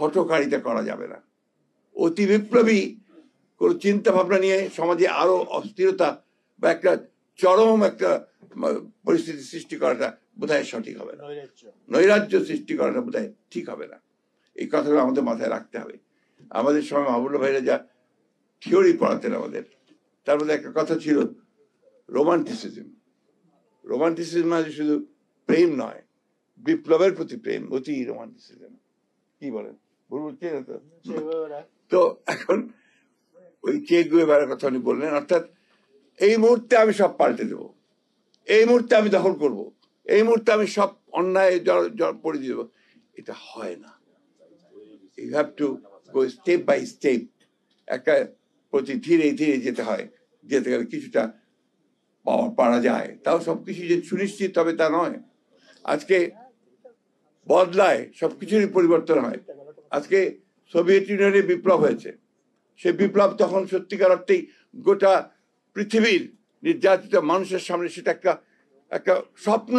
হঠকারিতা করা যাবে না। অতি বিপ্লবী কোনো চিন্তা ভাবনা নিয়ে সমাজে আরো অস্থিরতা বা একটা চরম একটা পরিস্থিতি সৃষ্টি করাটা বোধহয় সঠিক হবে না, নৈরাজ্য সৃষ্টি করাটা বোধহয় ঠিক হবে না। এই কথাগুলো আমাদের মাথায় রাখতে হবে। আমাদের সময় মাহবুবুল্লাহ ভাইরা যা থিওরি পড়াতেন আমাদের, তার মধ্যে একটা কথা ছিল রোমান্টিসিজম। রোমান্টিসিজম মানে শুধু প্রেম নয়, বিপ্লবের প্রতি প্রেম, অতি রোমান্টিসিজম। কি বলেন? তো এখন ওই চে গুয়েভারার কথা উনি বললেন, অর্থাৎ এই মুহূর্তে আমি সব পাল্টে দেবো, এই মুহূর্তে আমি দখল করব, এই মুহূর্তে আমি সব অন্যায় পড়ে দিয়ে দেবো। এটা হয় না। You have to go step by step. একটা প্রতি ধীরে ধীরে যেতে হয়, যেতে গেলে কিছুটা পারা যায়। তাও সবকিছু যে সুনিশ্চিত হবে তা নয়। আজকে বদলায়, সবকিছুরই পরিবর্তন হয়। আজকে সোভিয়েত ইউনিয়নে বিপ্লব হয়েছে, সে বিপ্লব তখন সত্যিকার অর্থেই গোটা পৃথিবীর নির্যাতিত মানুষের সামনে সেটা একটা স্বপ্ন